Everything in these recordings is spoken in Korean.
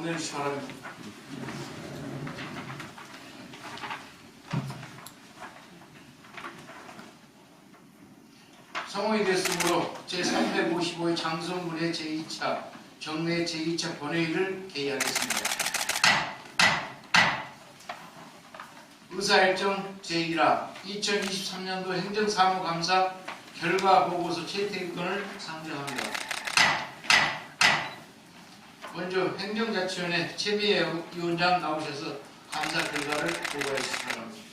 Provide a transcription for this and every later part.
정리해 주시기 바랍니다. 성호이 됐으므로 제355회 장성문회 제2차 정례 제2차 본회의를 개의하겠습니다. 의사일정 제1화 2023년도 행정사무감사 결과보고서 채택권을 상정합니다. 먼저 행정자치위원회 최미애 위원장 나오셔서 감사 결과를 보고해 주시기 바랍니다.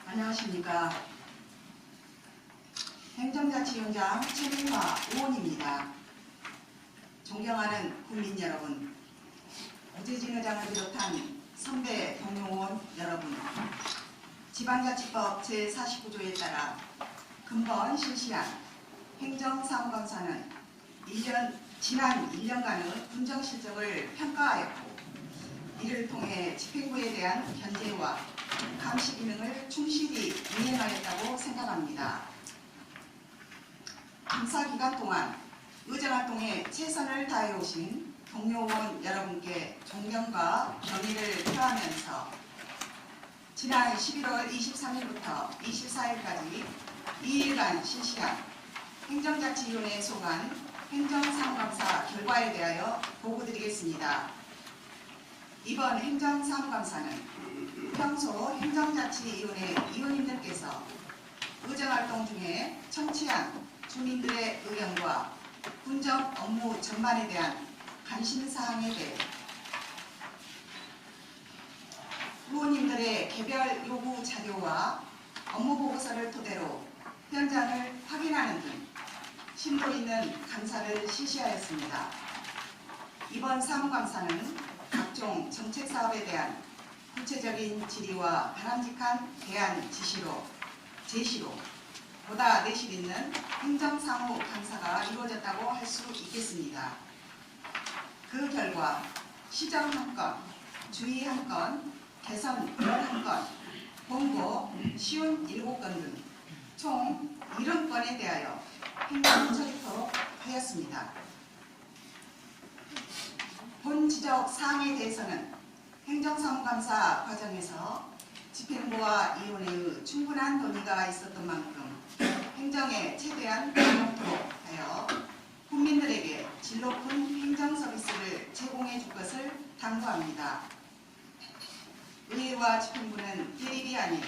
안녕하십니까. 행정자치위원장 최민화 의원입니다. 존경하는 국민 여러분, 오재진 의장을 비롯한 선배 동료원 여러분, 지방자치법 제49조에 따라 근본 실시한 행정사무감사는 지난 1년간의 군정실정을 평가하였고, 이를 통해 집행부에 대한 견제와 감시 기능을 충실히 이행하였다고 생각합니다. 감사 기간 동안 의정활동에 최선을 다해 오신 동료원 여러분께 존경과 경의를 표하면서 지난 11월 23일부터 24일까지 2일간 실시한 행정자치위원회에 소관 행정사무감사 결과에 대하여 보고드리겠습니다. 이번 행정사무감사는 평소 행정자치위원회 위원님들께서 의정활동 중에 청취한 주민들의 의견과 군정 업무 전반에 대한 관심사항에 대해 의원님들의 개별 요구 자료와 업무 보고서를 토대로 현장을 확인하는 등 심도 있는 감사를 실시하였습니다. 이번 사무감사는 각종 정책 사업에 대한 구체적인 질의와 바람직한 대안 제시로 보다 내실 있는 행정사무 감사가 이루어졌다고 할 수 있겠습니다. 그 결과 시정 1건, 주의 1건, 개선 11건, 공고 시운 7건 등 총 70건에 대하여 행정처리토록 하였습니다. 본 지적 사항에 대해서는 행정사무감사 과정에서 집행부와 위원회의 충분한 논의가 있었던 만큼 행정에 최대한協力토록 하여 국민들에게 질 높은 행정 서비스를 제공해 줄 것을 당부합니다. 의회와 집행부는 대립이 아닌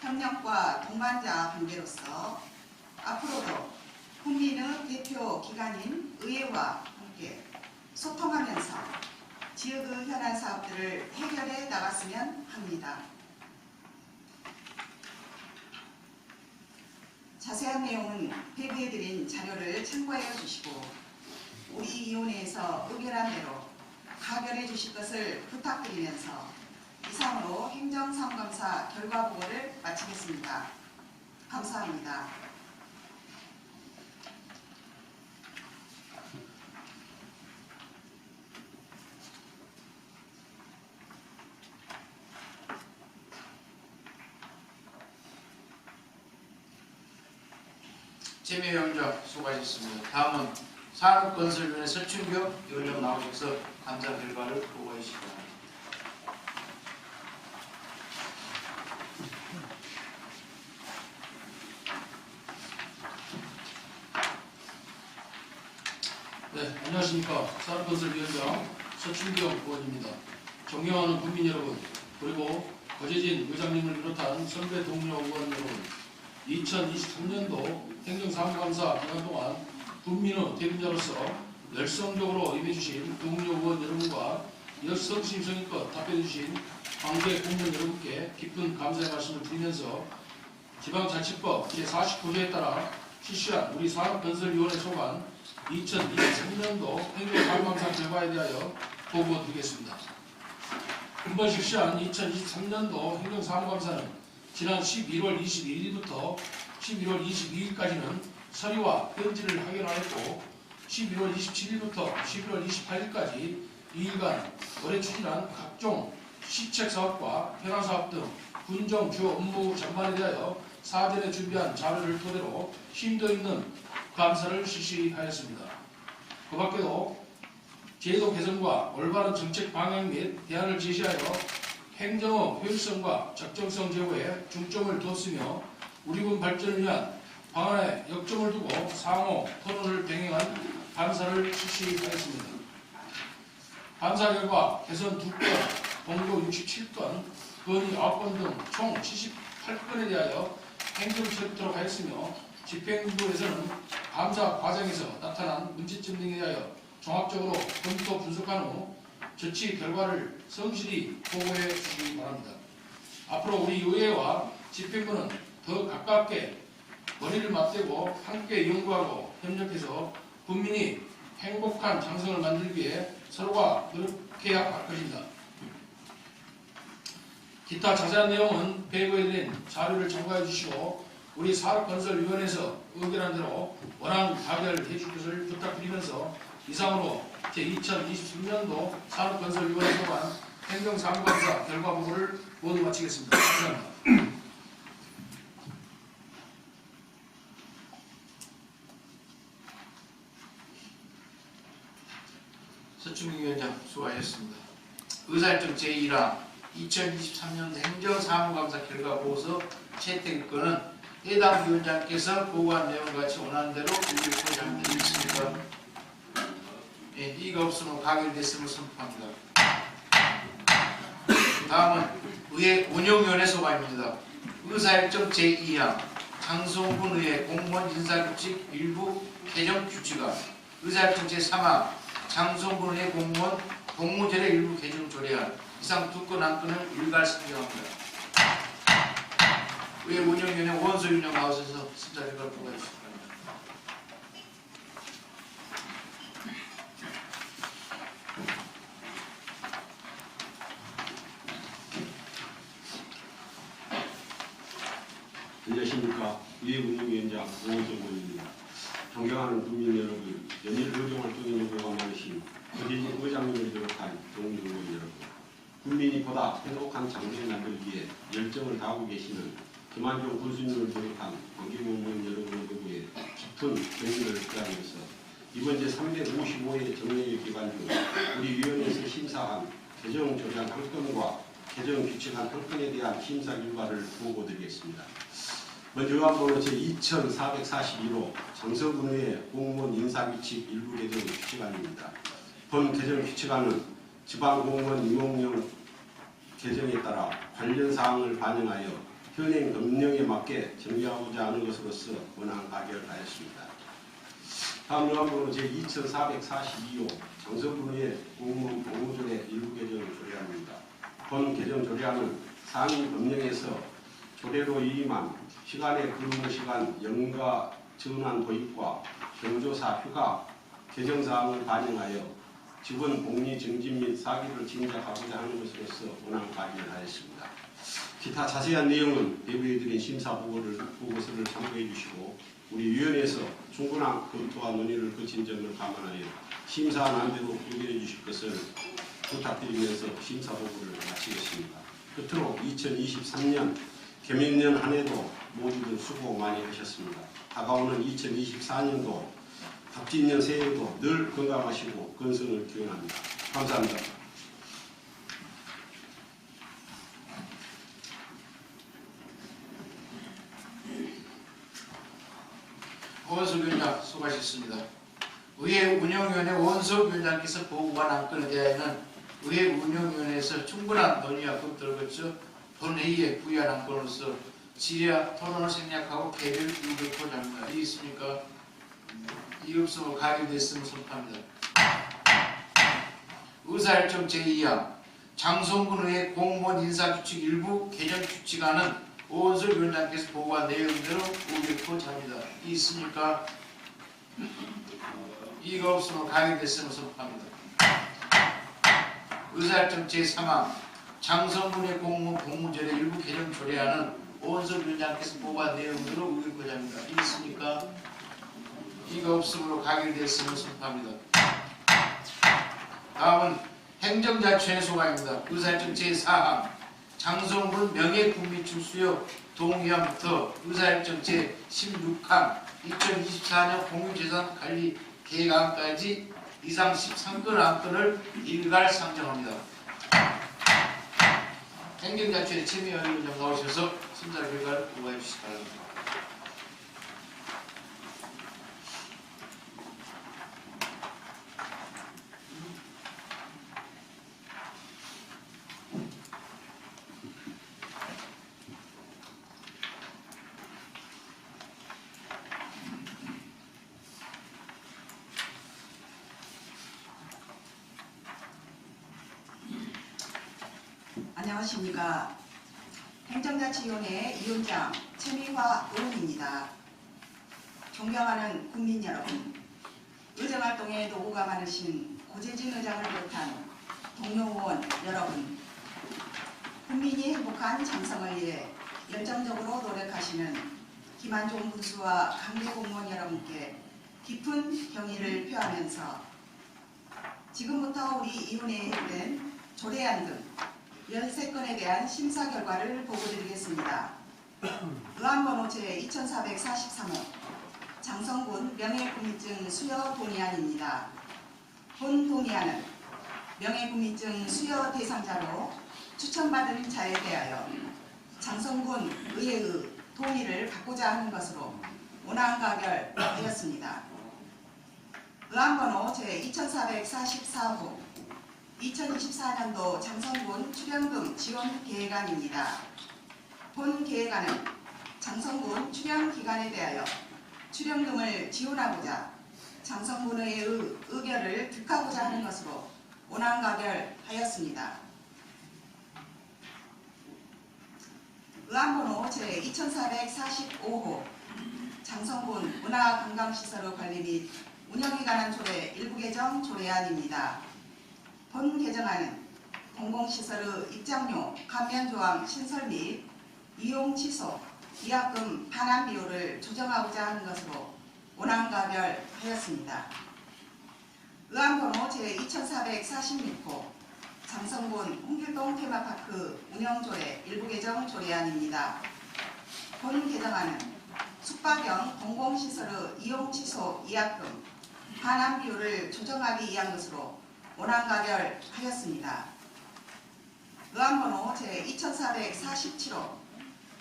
협력과 동반자 관계로서 앞으로도 국민의 대표 기관인 의회와 함께 소통하면서 지역의 현안 사업들을 해결해 나갔으면 합니다. 자세한 내용은 배부해드린 자료를 참고해 주시고 우리 위원회에서 의결한 대로 가결해 주실 것을 부탁드리면서 이상으로 행정사무감사 결과보고를 마치겠습니다. 감사합니다. 최미애 위원장 수고하셨습니다. 다음은 산업건설위원회 서춘교 위원장 나오셔서 감사 결과를 보고해 주시기 바랍니다. 네, 안녕하십니까. 산업건설위원장 서춘교 의원입니다. 존경하는 국민 여러분, 그리고 거제진 의장님을 비롯한 선배 동료 의원 여러분, 2023년도 행정사무감사 기간 동안 국민의 대변자로서 열성적으로 임해주신 동료 의원 여러분과 성심성의껏 답변해주신 관계 공무원 여러분께 깊은 감사의 말씀을 드리면서 지방자치법 제49조에 따라 실시한 우리 산업건설위원회 소관 2023년도 행정사무감사 결과에 대하여 보고드리겠습니다. 이번 실시한 2023년도 행정사무감사는 지난 11월 21일부터 11월 22일까지는 서류와 편지를 확인하였고 11월 27일부터 11월 28일까지 2일간 올해 추진한 각종 시책사업과 현안사업 등 군정 주요 업무 전반에 대하여 사전에 준비한 자료를 토대로 심도 있는 감사를 실시하였습니다. 그 밖에도 제도 개선과 올바른 정책 방향 및 대안을 제시하여 행정의 효율성과 적정성 제고에 중점을 두었으며 우리 군 발전을 위한 방안에 역점을 두고 상호 토론을 병행한 감사를 실시하였습니다. 감사 결과 개선 2건, 공고 67건, 건의 9건 등 총 78건에 대하여 행정을 처리토록 하였으며 집행부에서는 감사 과정에서 나타난 문제점 등에 대하여 종합적으로 검토 분석한 후 조치 결과를 성실히 보고해 주시기 바랍니다. 앞으로 우리 의회와 집행부는 더 가깝게 머리를 맞대고 함께 연구하고 협력해서 국민이 행복한 장성을 만들기 위해 서로가 노력해야 할 것입니다. 기타 자세한 내용은 배부에 드린 자료를 참고해 주시고 우리 산업건설위원회에서 의결한 대로 원안 가결해 주실 것을 부탁드리면서 이상으로 제2023년도 산업건설위원회 소관 행정사무감사 결과 보고를 모두 마치겠습니다. 감사합니다. 서충기 위원장 수고하셨습니다. 의사일정 제1화 2023년 행정사무감사 결과 보고서 채택권은 해당 위원장께서 보고한 내용과 같이 원하는 대로 일부 장면이 있습니까? 예, 이가 없으면 가결됐음을 선포합니다. 다음은 의회 운영위원회 소관입니다. 의사일정 제2항 장성군 의회 공무원 인사규칙 일부 개정 규칙안 의사일정 제3항 장성군 의회 공무원 공무제례 일부 개정 조례안 이상 2건 한 건을 일괄 상정합니다. 의회 운영위원회 원소 위원장 나오셔서 심사 결과를 보고해 주시기 바랍니다. 안녕하십니까. 의회 운영위원장 오원정입니다. 존경하는 국민 여러분, 연일 의정활동에 노고가 많으신 거제진 의장님을 비롯한 동료의원 여러분, 국민이 보다 행복한 장래를 만들기 위해 열정을 다하고 계시는 김한종 군수님을 비롯한 관계공무원 여러분의 요구에 깊은 경의를 표하면서 이번 제355회 정례의 기간 중 우리 위원회에서 심사한 개정 조례안 한 건과 개정 규칙안 한 건에 대한 심사 결과를 보고드리겠습니다. 먼저 의안번호 제2442호 장성군의회 공무원 인사규칙 일부 개정 규칙안입니다. 본 개정 규칙안은 지방공무원 임용령 개정에 따라 관련 사항을 반영하여 현행 법령에 맞게 정비하고자 하는 것으로서 원안 가결하였습니다. 다음 의안번호 제2442호 장성군의회 공무원 복무조례 일부 개정 조례안입니다. 본 개정 조례안은 상위 법령에서 조례로 위임한 시간의 근무시간 연가 전환 도입과 경조사 휴가 개정사항을 반영하여 직원 복리 정진 및 사기를 진작하고자 하는 것으로서 원안 가결하였습니다. 기타 자세한 내용은 배부에 드린 심사 보고서를 참고해 주시고 우리 위원회에서 충분한 검토와 논의를 거친 점을 감안하여 심사한 안대로 의결해 주실 것을 부탁드리면서 심사 보고를 마치겠습니다. 끝으로 2023년 개면년 한 해도 모두들 수고 많이 하셨습니다. 다가오는 2024년도 갑진년 새해에도 늘 건강하시고 건승을 기원합니다. 감사합니다. 원석 위원장 수고하셨습니다. 의회 운영위원회 원석 위원장께서 보고한 안건에 대하여는 의회 운영위원회에서 충분한 논의와 검토를 거쳐 본회의에 부의한 안건으로서 질의와 토론을 생략하고 개별 의결토 합니다. 이 있습니까? 이 없으면 가결됐음을 선포합니다. 의사일정 제2항 장성군 의회 공무원 인사규칙 일부 개정 규칙안은 오원석 위원장께서 보고한 내용대로 의결코자 합니다. 있습니까? 이가 없으면 가결됐음을 선포합니다. 의사일정 제3항 장성군의 공무 공무절의 일부 개정 조례안은 오원석 위원장께서 보고한 내용대로 의결코자 합니다. 있습니까? 이가 없으므로 가결됐음을 선포합니다. 다음은 행정자치위원회 소관입니다. 의사일정 제4항 장성군 명예국민축 수요 동의안부터 의사일정 제16항 2024년 공유재산관리 계획안까지 이상 13건 안건을 일괄 상정합니다. 행정자치위원회 최미환 나오셔서 심사 결과를 보고해 주시기 바랍니다. 안녕하십니까. 행정자치위원회 위원장 최미화 의원입니다. 존경하는 국민 여러분, 의정활동에 노고가 많으신 고재진 의장을 비롯한 동료 의원 여러분, 국민이 행복한 장성을 위해 열정적으로 노력하시는 김한종 군수와 강대 공무원 여러분께 깊은 경의를 표하면서 지금부터 우리 위원회에 된 조례안 등 13건에 대한 심사 결과를 보고드리겠습니다. 의안번호 제2443호 장성군 명예국민증 수여 동의안입니다. 본 동의안은 명예국민증 수여 대상자로 추천받은 자에 대하여 장성군 의회의 동의를 받고자 하는 것으로 온안가결하였습니다. 의안번호 제2444호 2024년도 장성군 출연금 지원 계획안입니다. 본 계획안은 장성군 출연 기간에 대하여 출연금을 지원하고자 장성군의 의결을 득하고자 하는 것으로 온안가결하였습니다. 의안번호 제2445호 장성군 문화관광시설의 관리 및 운영에 관한 조례 일부 개정 조례안입니다. 본 개정안은 공공시설의 입장료 감면조항 신설 및 이용 취소, 위약금 반환 비율을 조정하고자 하는 것으로 온안가결하였습니다. 의안번호 제2446호 장성군 홍길동 테마파크 운영조례 일부 개정 조례안입니다. 본 개정안은 숙박형 공공시설의 이용 취소, 위약금 반환 비율을 조정하기 위한 것으로 온안가결하였습니다. 의안번호 제2447호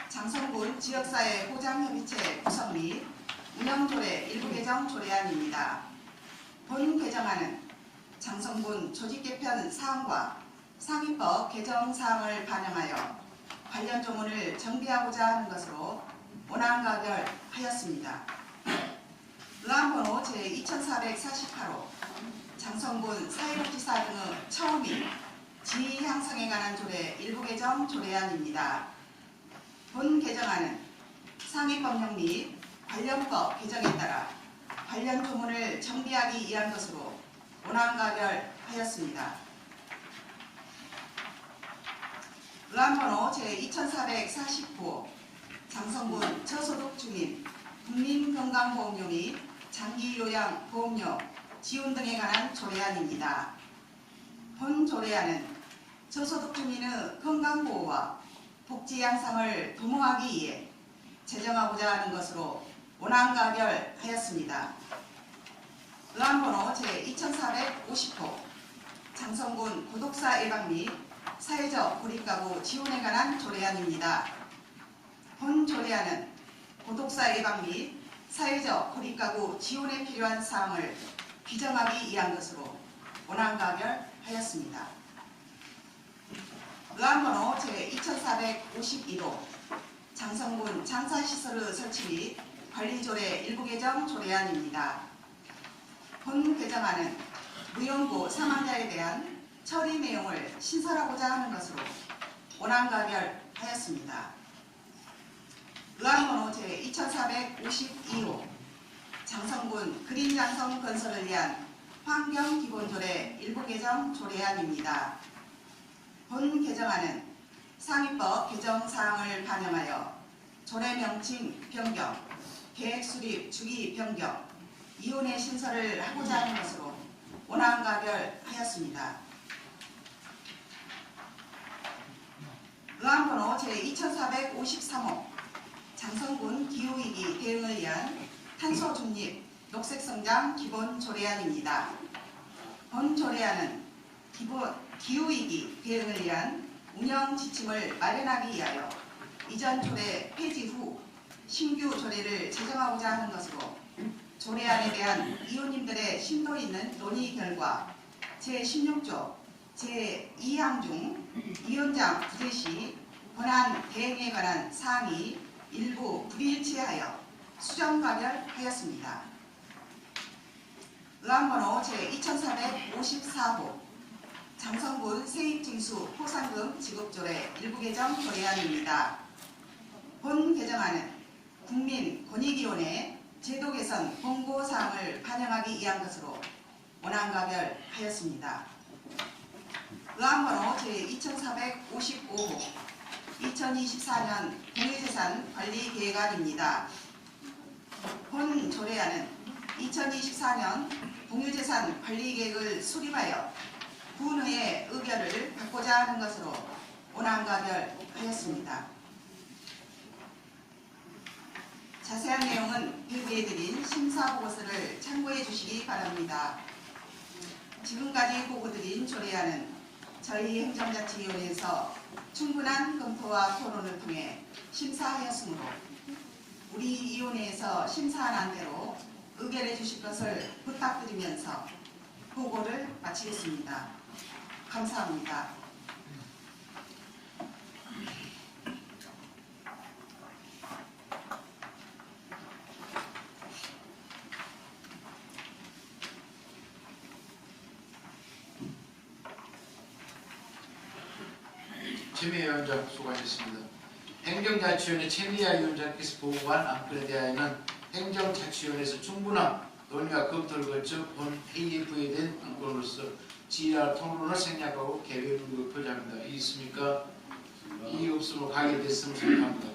장성군 지역사회 보장협의체 구성 및 운영조례 일부 개정 조례안입니다. 본 개정안은 장성군 조직개편 사항과 상위법 개정 사항을 반영하여 관련 조문을 정비하고자 하는 것으로 온안가결하였습니다. 의안번호 제2448호 장성군 사회복지사 등의 처우 및 지위 향상에 관한 조례 일부 개정 조례안입니다. 본 개정안은 상위법령 및 관련법 개정에 따라 관련 조문을 정비하기 위한 것으로 온안가결하였습니다. 의안번호 제2449호 장성군 저소득 주민 국민건강보험료 및 장기요양보험료 지원 등에 관한 조례안입니다. 본 조례안은 저소득 주민의 건강보호와 복지 향상을 도모하기 위해 제정하고자 하는 것으로 온안가결하였습니다. 의안번호 제2450호 장성군 고독사 예방 및 사회적 고립가구 지원에 관한 조례안입니다. 본 조례안은 고독사 예방 및 사회적 고립가구 지원에 필요한 사항을 규정하기 위한 것으로 온안가결하였습니다. 의안번호 제2451호 장성군 장사시설의 설치 및 관리조례 일부 개정 조례안입니다. 본 개정안은 무연고 사망자에 대한 처리 내용을 신설하고자 하는 것으로 온안가결하였습니다. 의안번호 제2452호 장성군 그린장성 건설을 위한 환경기본조례 일부 개정 조례안입니다. 본 개정안은 상위법 개정 사항을 반영하여 조례 명칭 변경, 계획 수립 주기 변경, 이혼의 신설을 하고자 하는 것으로 원안가결하였습니다. 의안번호 제2453호 장성군 기후위기 대응을 위한 탄소중립 녹색성장 기본조례안입니다. 본 조례안은 기후위기 대응을 위한 운영 지침을 마련하기 위하여 이전 조례 폐지 후 신규 조례를 제정하고자 하는 것으로 조례안에 대한 이웃님들의 심도 있는 논의 결과 제16조 제2항 중 위원장 부재 시 권한 대행에 관한 사항이 일부 불일치하여 수정 가결하였습니다. 의안번호 제2454호 장성군 세입징수 포상금 지급조례 일부 개정 조례안입니다. 본 개정안은 국민권익위원회 제도 개선 공고사항을 반영하기 위한 것으로 원안가결하였습니다. 의안번호 제2455호 2024년 공유재산 관리계획안입니다. 본 조례안은 2024년 공유재산 관리계획을 수립하여 군의의 의결을 받고자 하는 것으로 원안가결하였습니다. 자세한 내용은 배부해드린 심사보고서를 참고해 주시기 바랍니다. 지금까지 보고드린 조례안은 저희 행정자치위원회에서 충분한 검토와 토론을 통해 심사하였으므로 우리 위원회에서 심사한 안대로 의결해 주실 것을 부탁드리면서 보고를 마치겠습니다. 감사합니다. 최미애 위원장 수고하셨습니다. 행정자치위원회 최미애 위원장께서 보고한 안건에 대하여는 행정자치위원회에서 충분한 논의와 검토를 거쳐 본 AF에 대한 안건으로서 지휘할 통론을 생략하고 계획을 표시합니다. 이 있습니까? 이 없으므로 가결됐음을 선포합니다.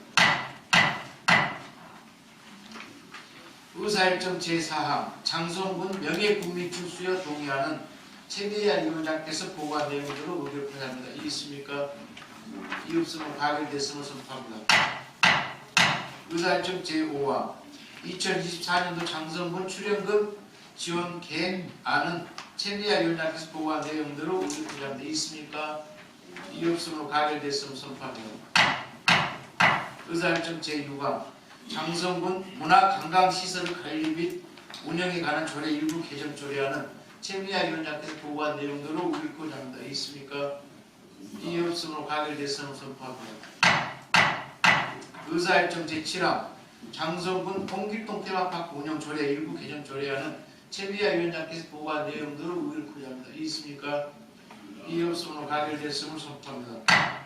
의사일정 제4항 장성군 명예국민 출수에 동의하는 최미애 위원장께서 보고한 내용대로 의결을 표시합니다. 이 있습니까? 이 없으므로 가결됐음을 선포합니다. 의사일정 제5항 2024년도 장성군 출연금 지원 계획안은 최미애 위원장께서 보고한 내용대로 의결을 표시합니다. 이 있습니까? 이 없으므로 가결됐음을 선포합니다. 의사일정 제6항 장성군 문화관광시설 관리 및 운영에 관한 조례 일부 개정 조례안은 최미애 위원장께서 보고한 내용대로 의결을 표시합니다. 이 있습니까? 이 없으므로 가결됐음을 선포합니다. 의사일정 제7항 장성군 봉길동 테마파크 운영 조례 일부 개정 조례안은 최미애 위원장께서 보고한 내용대로 의결을 표시합니다. 이 있습니까? 이 없으므로 가결됐음을 선포합니다.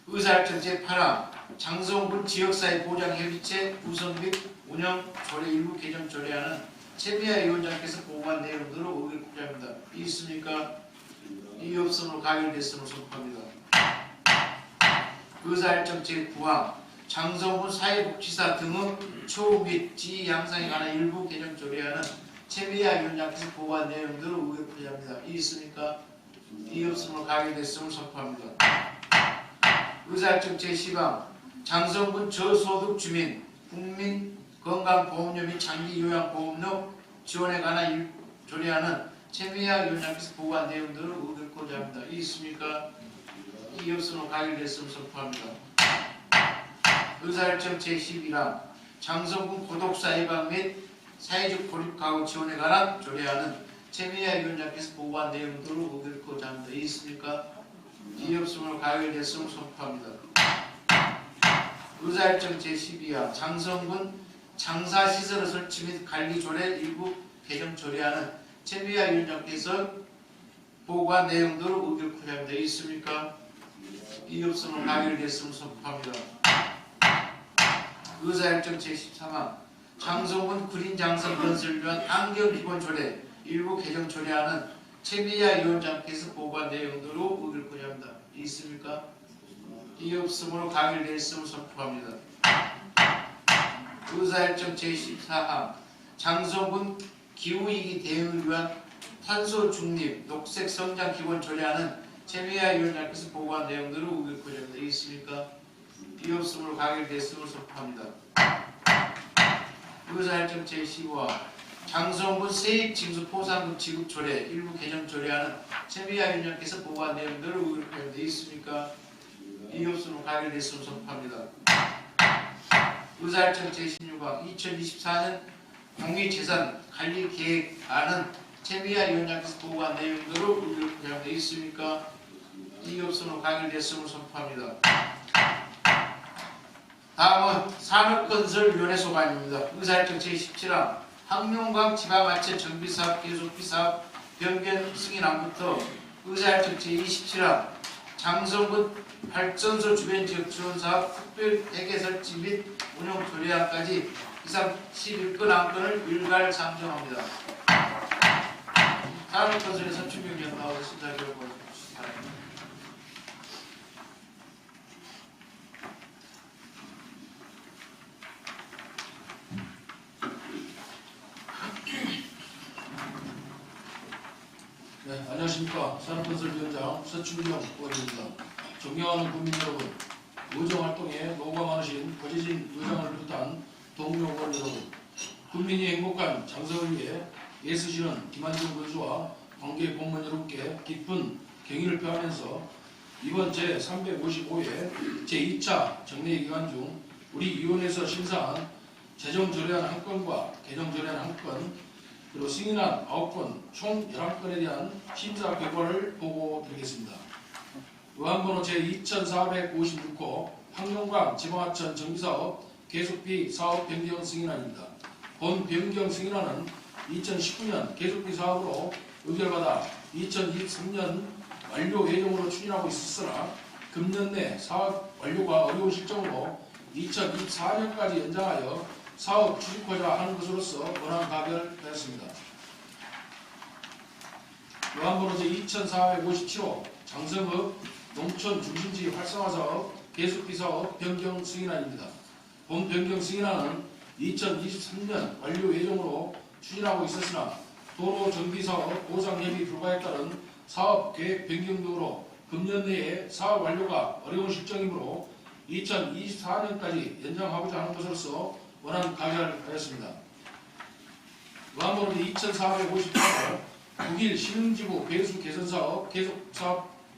의사일정 제8항 장성군 지역사회 보장협의체 구성 및 운영 조례 일부 개정 조례안은 최미애 위원장께서 보고한 내용대로 의결을 표시합니다. 이 있습니까? 이 없으므로 가결됐음을 선포합니다. 의사일정 제9항 장성군 사회복지사 등의 처우 및 지위 양상에 관한 일부 개정 조례안은 최미애 위원장께서 보고한 내용대로 의결을 표시합니다. 이 있습니까? 이 없으므로 가결됐음을 선포합니다. 의사일정 제10항 장성군 저소득 주민 국민 건강보험료 및 장기 요양보험료 지원에 관한 조례안은 최미애 위원장께서 보고한 내용대로 의결하고자 합니다. 이 있습니까? 이 없으므로 가결됐음을 선포합니다. 의사일정 제11항 장성군 고독사 예방 및 사회적 고립가구 지원에 관한 조례안은 최미애 위원장께서 보고한 내용대로 의결하고자 합니다. 이 있습니까? 이 없으므로 가결됐음을 선포합니다. 의사일정 제12항 장성군 장사시설 설치 및 관리 조례 일부 개정 조례안은 최미애 위원장께서 보고한 내용대로 의결하고자 합니다. 있습니까? 이의 없으면 가결됐음을 선포합니다. 의사일정 제13항 장성훈 구린장성 건설을 위한 안경기본조례 일부 개정 조례안은 최미야 위원장께서 보고한 내용대로 의결코자 합니다. 있습니까? 이의 없으므로 가결됐음을 선포합니다. 의사일정 제14항 장성훈 기후위기 대응을 위한 탄소 중립 녹색 성장 기본 조례안은 최미야 위원장께서 보고한 내용대로 의결코자 합니다. 있습니까? 이의 없으므로 가결됐음을 선포합니다. 의사일정 제15항 장성훈 세입징수 포상금 지급 조례 일부 개정 조례안은 최미야 위원장께서 보고한 내용대로 의결코자 합니다. 있습니까? 이의 없으므로 가결됐음을 선포합니다. 의사일정 제16항 2024년 국민재산 관리 계획안은 최미야 위원장께서 보고한 내용대로 의결코자 합니다. 있습니까? 이의 없으므로 가결됐음을 선포합니다. 다음은 산업건설위원회 소관입니다. 의사일정 제17항 항명광 지방하천 정비사업 계속비사업 변경 승인안부터 의사일정 제27항 장성군 발전소 주변지역 지원사업 특별 대개 설치 및 운영 조례안까지 이상 11건 안건을 일괄 상정합니다. 산업건설에서 추명위원 나오겠습니다. 바랍니다. 네, 안녕하십니까. 산업건설위원장 서충경 의원입니다. 존경하는 국민 여러분, 의정활동에 노고가 많으신 고재진 의장을 비롯한 동료 의원 여러분, 국민이 행복한 장성을 위해 애쓰시는 김한중 군수와 관계 공무원 여러분께 깊은 경의를 표하면서 이번 제355회 제2차 정례기간 중 우리 위원회에서 심사한 재정조례안 1건과 개정조례안 1건, 그리고 승인안 9건, 총 11건에 대한 심사 결과를 보고드리겠습니다. 의안번호 제2456호 항명광 지방하천 정비사업 계속비 사업 변경 승인안입니다. 본 변경 승인안은 2019년 계속비 사업으로 의결받아 2023년 완료 예정으로 추진하고 있었으나 금년 내 사업 완료가 어려운 실정으로 2024년까지 연장하여 사업 추진하고자 하는 것으로서 원안 가결하였습니다. 의안번호 제2457호 장성읍 농촌 중심지 활성화 사업 계속비 사업 변경 승인안입니다. 본 변경 승인안은 2023년 완료 예정으로 추진하고 있었으나 도로 정비 사업 보상 협의 불가에 따른 사업 계획 변경 등으로 금년 내에 사업 완료가 어려운 실정이므로 2024년까지 연장하고자 하는 것으로서 원안 가결하였습니다. 의안번호 2458호 국일 신흥지구 배수 개선 사업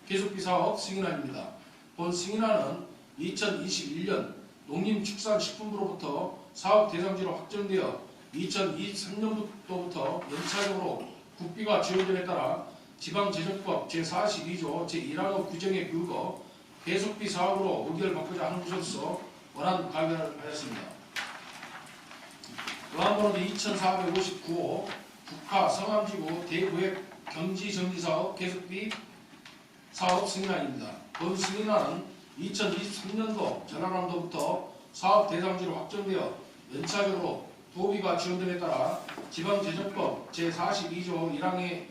계속비 사업 승인안입니다. 본 승인안은 2021년 농림축산식품부로부터 사업 대상지로 확정되어 2023년도부터 연차적으로 국비가 지원됨에 따라 지방재정법 제42조 제1항의 규정에 근거 계속비 사업으로 의결받고자 하는 것으로서 원안 가결하였습니다. 의안번호 2459호 국가 성암지구 대구획 경지정비사업 계속비 사업 승인안입니다. 본 승인안은 2023년도 전라남도부터 사업 대상지로 확정되어 연차적으로 도비가 지원됨에 따라 지방재정법 제42조 1항의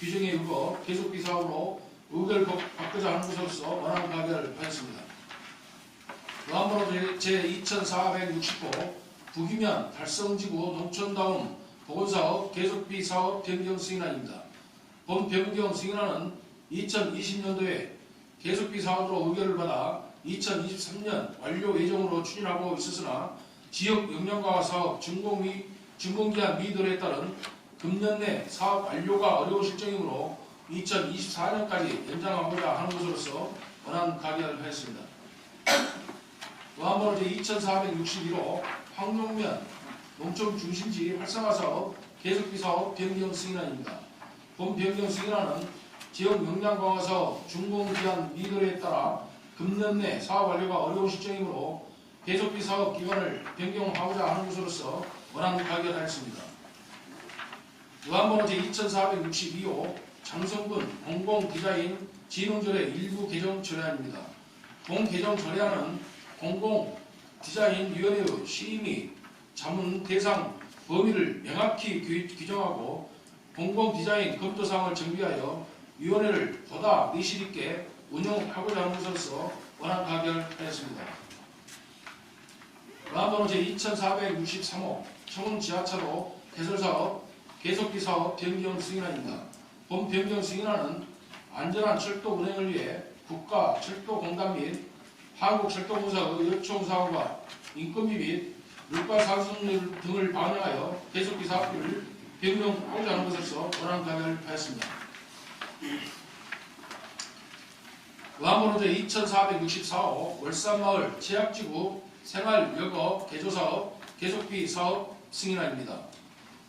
규정에 의거 계속비 사업으로 의결받고자 하는 것으로서 원안 가결하였습니다. 의안번호 제2460호 부기면 달성지구 농촌다운 보건사업 계속비 사업 변경 승인안입니다. 본 변경 승인안은 2020년도에 계속비 사업으로 의결을 받아 2023년 완료 예정으로 추진하고 있었으나 지역 역량강화 사업 준공기한 미들에 따른 금년 내 사업 완료가 어려운 실정이므로 2024년까지 연장하고자 하는 것으로서 원안 가결하였습니다. 의안번호 제2461호 황룡면 농촌 중심지 활성화 사업 계속비 사업 변경 승인안입니다. 본 변경 승인안은 지역 역량 강화 사업 준공기한 미들에 따라 금년 내 사업 완료가 어려운 실정이므로 계속비 사업 기간을 변경하고자 하는 것으로서 원안 가결하였습니다. 의안번호 제2462호 장성군 공공디자인 진흥조례 일부 개정 조례안입니다. 본 개정 조례안은 공공디자인위원회의 시임이 자문 대상 범위를 명확히 규정하고 공공디자인 검토사항을 정비하여 위원회를 보다 내실 있게 운영하고자 하는 것으로서 원안 가결하였습니다. 다음번호 제2463호 청운 지하차로 개설사업 계속비 사업 변경 승인안입니다. 본 변경 승인안은 안전한 철도 운행을 위해 국가철도공단 및 한국철도공사의 요청사항과 인건비 및 물가 상승률 등을 반영하여 계속비 사업비를 변경하고자 하는 것으로서 원안 가결하였습니다. 의안번호 제2464호 월산마을 제약지구 생활여거 개조사업 계속비 사업 승인안입니다.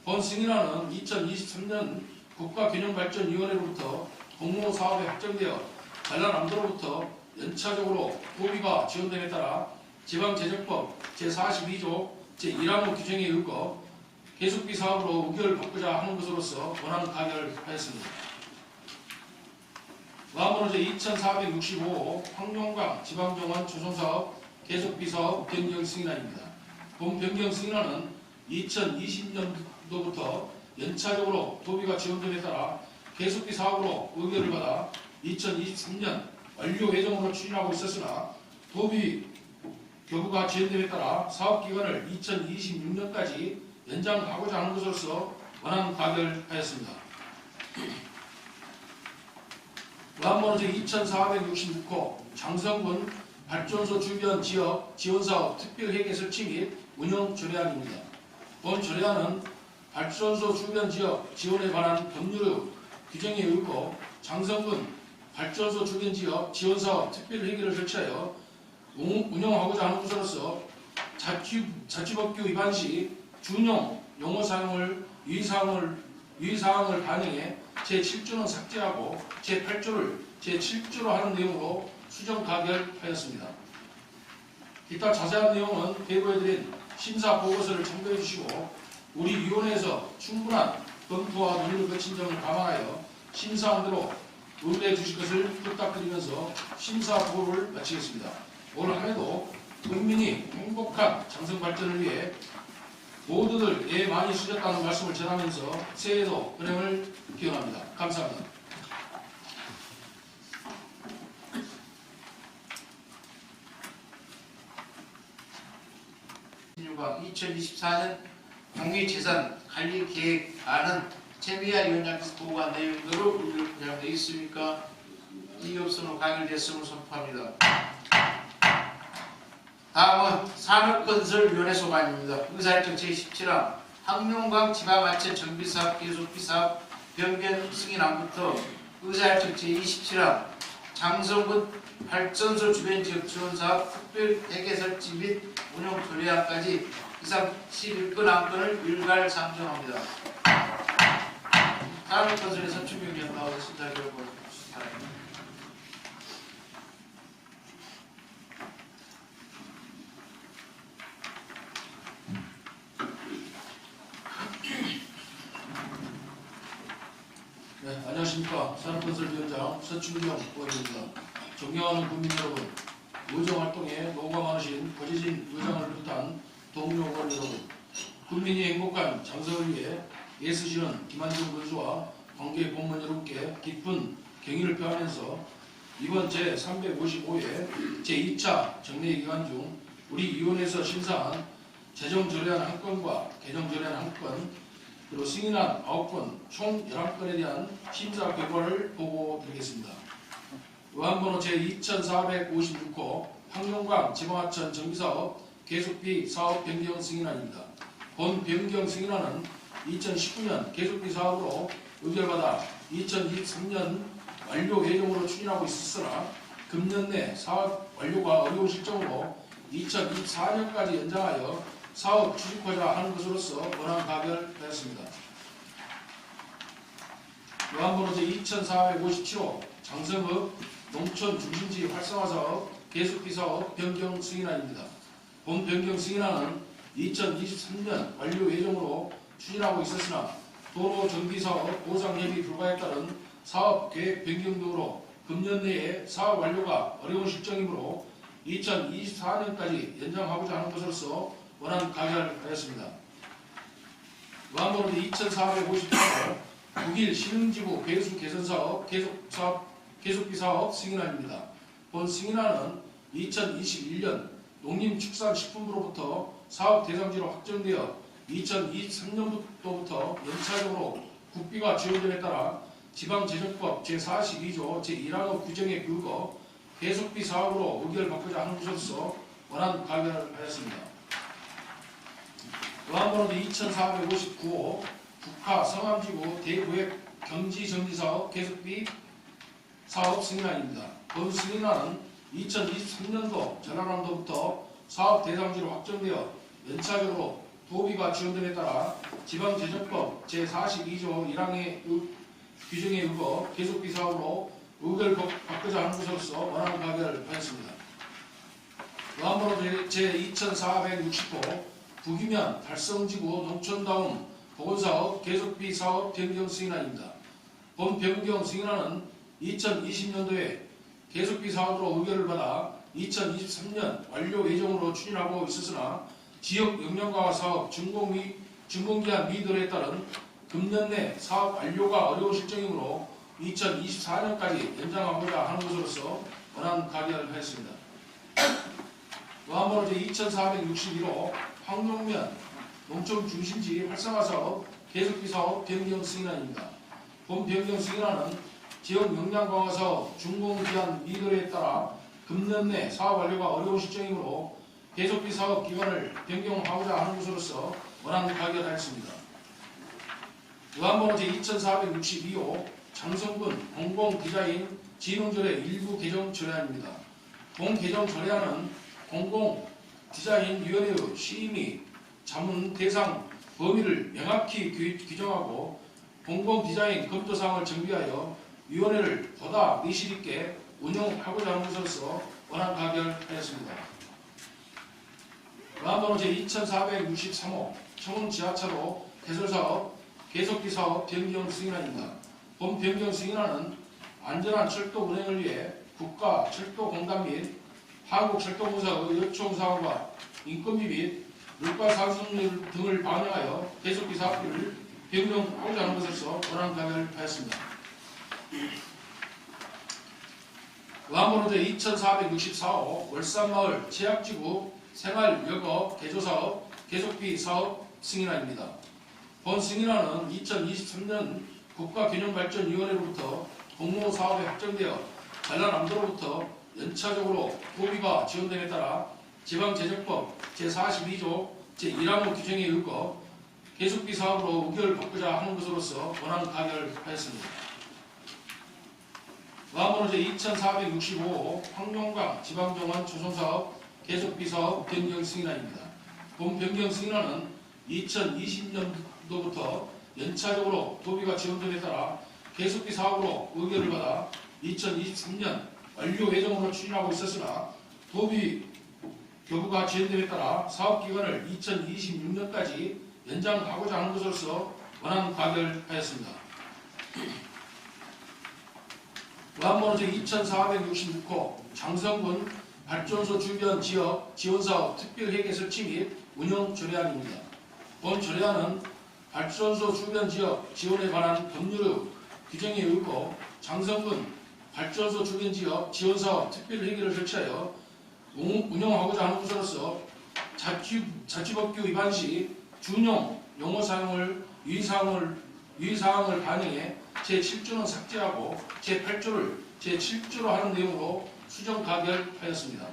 본 승인안은 2023년 국가균형발전위원회로부터 공모사업에 확정되어 전라남도로부터 연차적으로 도비가 지원됨에 따라 지방재정법 제42조 제1항의 규정에 의거 계속비 사업으로 의결받고자 하는 것으로서 원안 가결하였습니다. 의안번호 제2465호 황룡강 지방정원 조성사업 계속비 사업 변경 승인안입니다. 본 변경 승인안은 2020년도부터 연차적으로 도비가 지원됨에 따라 계속비 사업으로 의결을 받아 2023년 완료 예정으로 추진하고 있었으나 도비 교부가 지연됨에 따라 사업기간을 2026년까지 연장하고자 하는 것으로서 원안 가결하였습니다. 의안번호 제2466호 장성군 발전소 주변 지역 지원사업 특별회계 설치 및 운영 조례안입니다. 본 조례안은 발전소 주변 지역 지원에 관한 법률의 규정에 의거 장성군 발전소 주변 지역 지원사업 특별회계를 설치하여 운영하고자 하는 것으로서 자치법규 위반 시 준용 용어 사용을 유의사항을 반영해 제7조는 삭제하고 제8조를 제7조로 하는 내용으로 수정 가결하였습니다. 기타 자세한 내용은 배부해드린 심사 보고서를 참고해 주시고 우리 위원회에서 충분한 검토와 논의를 거친 점을 감안하여 심사안대로 의뢰해 주실 것을 부탁드리면서 심사 보고를 마치겠습니다. 올 한해도 국민이 행복한 장성 발전을 위해 모두들 애 많이 쓰셨다는 말씀을 전하면서 새해도 은행을 기원합니다. 감사합니다. 민주당 2024년 경기재산 관리 계획안은 최미아 위원장께서 보고한 내용대로 의결되어 있습니까? 이의 없으면 가결됐음을 선포합니다. 다음은 산업건설위원회 소관입니다. 의사일정 제17항 황룡강 지방하천 정비사업 계속비 사업 변경 승인안부터 의사일정 제27항 장성군 발전소 주변 지역 지원사업 특별회계 설치 및 운영 조례안까지 이상 11건 안건을 일괄 상정합니다. 산업건설에서 추명위원 나오겠습니다. 여러분 바랍니다. 네, 안녕하십니까. 산업건설위원장 서충경 의원입니다. 존경하는 국민 여러분, 의정활동에 노고가 많으신 고재진 의장을 비롯한 동료 의원 여러분, 국민이 행복한 장성을 위해 애쓰시는 김한중 군수와 관계 공무원 여러분께 깊은 경의를 표하면서 이번 제355회 제2차 정례 기간 중 우리 위원회에서 심사한 재정조례안 1건과 개정조례안 1건, 그리고 승인안 9건, 총 11건에 대한 심사 결과를 보고드리겠습니다. 의안번호 제2456호 황룡강 지방하천 정비사업 계속비 사업 변경 승인안입니다. 본 변경 승인안은 2019년 계속비 사업으로 의결받아 2023년 완료 예정으로 추진하고 있었으나 금년 내 사업 완료가 어려운 실정으로 2024년까지 연장하여 사업 추진하고자 하는 것으로서 원안 가결하였습니다. 의안번호 제2457호 장성읍 농촌 중심지 활성화 사업 계속비 사업 변경 승인안입니다. 본 변경 승인안은 2023년 완료 예정으로 추진하고 있었으나 도로 정비 사업 보상 협의 불가에 따른 사업 계획 변경 등으로 금년 내에 사업 완료가 어려운 실정이므로 2024년까지 연장하고자 하는 것으로서 원안 가결하였습니다. 의안번호 2458호 국일 신흥지구 배수 개선 사업 계속비 사업 승인안입니다. 본 승인안은 2021년 농림축산식품부로부터 사업 대상지로 확정되어 2023년도부터 연차적으로 국비가 지원됨에 따라 지방재정법 제42조 제1항의 규정에 의거 계속비 사업으로 의결을 바꾸자 하는 것으로서 원안 가결하였습니다. 의안번호 2459호 국가 성암지구 대구획 경지정지사업 계속비 사업 승인안입니다. 본 승인안은 2023년도 전라남도부터 사업 대상지로 확정되어 연차적으로 도비가 지원됨에 따라 지방재정법 제42조 1항의 규정에 의거 계속비 사업으로 의결을 바꾸자 하는 것으로서 원안 가결하였습니다. 의안번호 제2460호 부기면 달성지구 농촌다운 보건사업 계속비 사업 변경 승인안입니다. 본 변경 승인안은 2020년도에 계속비 사업으로 의결을 받아 2023년 완료 예정으로 추진하고 있었으나 지역 역량강화 사업 준공기한 미들에 따른 금년 내 사업 완료가 어려운 실정이므로 2024년까지 연장하고자 하는 것으로서 원안 가결하였습니다. 의안번호 제2461호 황룡면 농촌 중심지 활성화 사업 계속비 사업 변경 승인안입니다. 본 변경 승인안은 지역 역량 강화 사업 준공기한 미들에 따라 금년 내 사업 완료가 어려운 실정이므로 계속비 사업 기간을 변경하고자 하는 것으로서 원안 가결하였습니다. 의안번호 제2462호 장성군 공공디자인 진흥조례 일부 개정 조례안입니다. 본 개정 조례안은 공공디자인위원회의 시임이 자문 대상 범위를 명확히 규정하고 공공디자인 검토사항을 정비하여 위원회를 보다 내실 있게 운영하고자 하는 것으로서 원안 가결하였습니다. 의안번호 제2463호 청운 지하차로 개설사업 계속비 사업 변경 승인안입니다. 본 변경 승인안은 안전한 철도 운행을 위해 국가철도공단 및 한국철도공사의 요청사항과 인건비 및 물가 상승률 등을 반영하여 계속비 사업비를 변경하고자 하는 것으로서 원안 가결하였습니다. 의안번호 제2464호 월산마을 제약지구 생활여거 개조사업 계속비 사업 승인안입니다. 본 승인안은 2023년 국가균형발전위원회로부터 공모사업에 확정되어 전라남도로부터 연차적으로 도비가 지원됨에 따라 지방재정법 제42조 제1항의 규정에 의거 계속비 사업으로 의결을 바꾸자 하는 것으로서 원안 가결하였습니다. 의안번호 제2465호 황룡강 지방정원 조성사업 계속비 사업 변경 승인안입니다. 본 변경 승인안은 2020년도부터 연차적으로 도비가 지원됨에 따라 계속비 사업으로 의결을 받아 2023년 완료 예정으로 추진하고 있었으나 도비 교부가 지연됨에 따라 사업기간을 2026년까지 연장하고자 하는 것으로서 원안 가결하였습니다. 의안번호 제2466호 장성군 발전소 주변 지역 지원사업 특별회계 설치 및 운영 조례안입니다. 본 조례안은 발전소 주변 지역 지원에 관한 법률의 규정에 의거 장성군 발전소 주변 지역 지원사업 특별회계를 설치하여 운영하고자 하는 것으로서 자치법규 위반 시 준용 용어 사용을 유의사항을 반영해 제7조는 삭제하고 제8조를 제7조로 하는 내용으로 수정 가결하였습니다.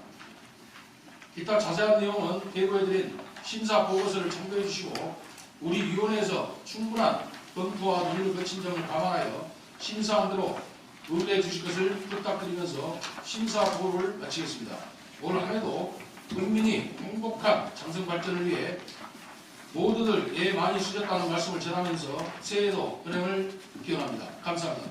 기타 자세한 내용은 대부해드린 심사 보고서를 참고해 주시고 우리 위원회에서 충분한 검토와 논의를 거친 점을 감안하여 심사한 대로 의뢰해 주실 것을 부탁드리면서 심사 보고를 마치겠습니다. 올 한해도 국민이 행복한 장성 발전을 위해 모두들 애 많이 쓰셨다는 말씀을 전하면서 새해도 은행을 기원합니다. 감사합니다.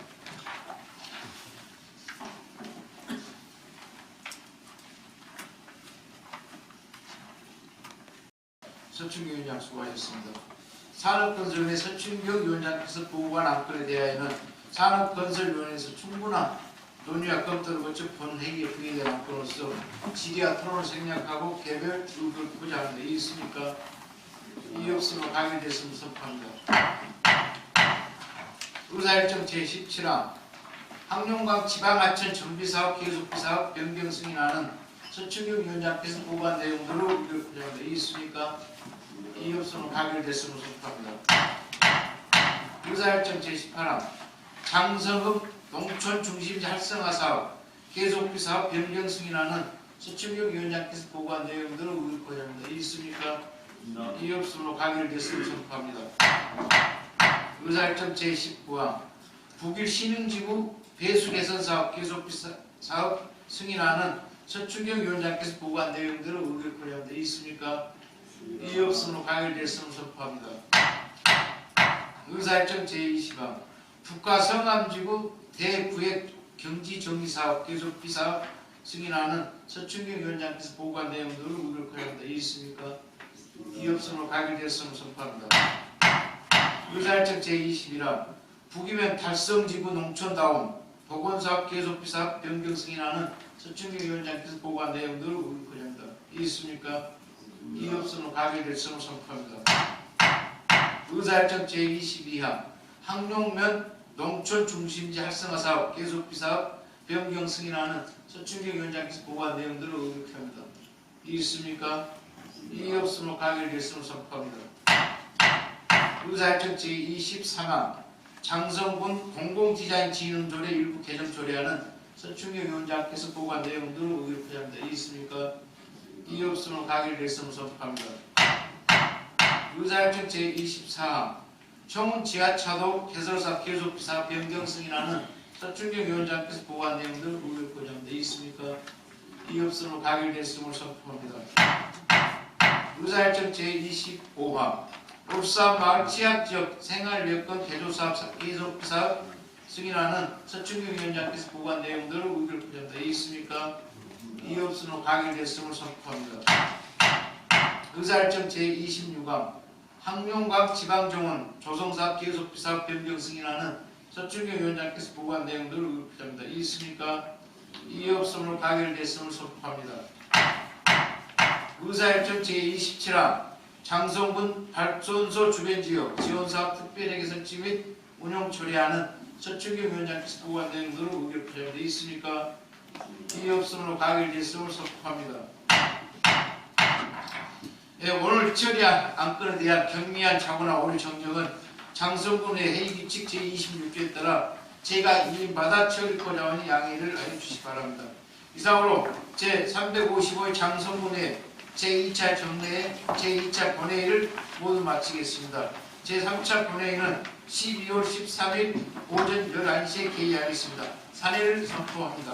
서충규 위원장 수고하셨습니다. 산업건설위원회 서충규 위원장께서 보고한 안건에 대하여는 산업건설위원회에서 충분한 논의와 검토를 거쳐 본회의에 부의된 안건으로서 질의와 토론을 생략하고 개별 의견을 보장하는 데 있습니까? 이 없으면 가결됐음을 선포합니다. 의사일정 제17항 항룡강 지방하천 정비사업 계속비사업 변경 승인하는 서충경 위원장께서 보고한 내용들을 의견을 보장하는 데 있습니까? 이 없으면 가결됐음을 선포합니다. 의사일정 제18항 장성읍 농촌 중심지 활성화 사업 계속비 사업 변경 승인하는 서충경 위원장께서 보고한 내용들을 의견을 보장하는 데 있습니까? 이 없으므로 가결됐음을 선포합니다. 의사일정 제19항 북일 신흥지구 배수 개선 사업 계속비 사업 승인하는 서충경 위원장께서 보고한 내용들을 의견을 보장하는 데 있습니까? 이 없으므로 가결됐음을 선포합니다. 의사일정 제20항 북가성암지구 대구획 경지정리사업 계속비 사업 승인하는 서충경 위원장께서 보고한 내용들을 의견을 보장하는 데 있습니까? 이 없으므로 가결됐음을 선포합니다. 의사일정 제21항 북이면 달성지구 농촌다운 보건사업 계속비 사업 변경 승인하는 서충경 위원장께서 보고한 내용들을 의견을 보장합니다. 있습니까? 이 없으므로 가결됐음을 선포합니다. 의사일정 제22항 항룡면 농촌 중심지 활성화 사업 계속비 사업 변경 승인하는 서충경 위원장께서 보고한 내용들을 의견을 표합니다. 있습니까? 이 없으므로 가결됐음을 선포합니다. 의사일정 제23항 장성군 공공디자인 진흥조례 일부 개정 조례안은 서충경 위원장께서 보고한 내용들을 의견을 표합니다. 있습니까? 이 없으므로 가결됐음을 선포합니다. 의사일정 제24항 청운 지하차도 개설사업 계속비 사업 변경 승인하는 서충경 위원장께서 보고한 내용들을 의견을 표합니다. 있습니까? 이 없으므로 가결됐음을 선포합니다. 의사일정 제25항 울산마을 취약지역 생활여건 개조사업 계속비 사업 승인하는 서충경 위원장께서 보고한 내용들을 의견을 표합니다. 있습니까? 이 없으므로 가결됐음을 선포합니다. 의사일정 제26항 항룡강 지방정원 조성사업 계속비 사업 변경 승인하는 서충경 위원장께서 보고한 내용들을 의견을 표합니다. 있습니까? 이 없으므로 가결됐음을 선포합니다. 의사일정 제27항 장성군 발전소 주변 지역 지원사업 특별회 개선지 및 운영 처리하는 서충경 위원장께서 보고한 내용들을 의견을 표합니다. 있습니까? 이 없으므로 가결됐음을 선포합니다. 예, 오늘 처리한 안건에 대한 경미한 자고나 오류 정정은 장성군의 회의규칙 제26조에 따라 제가 이임받아 처리하고자 하니 양해를 하여 주시기 바랍니다. 이상으로 제355의 장성군의 제2차 정례 제2차 본회의를 모두 마치겠습니다. 제3차 본회의는 12월 13일 오전 11시에 개의하겠습니다. 사례를 선포합니다.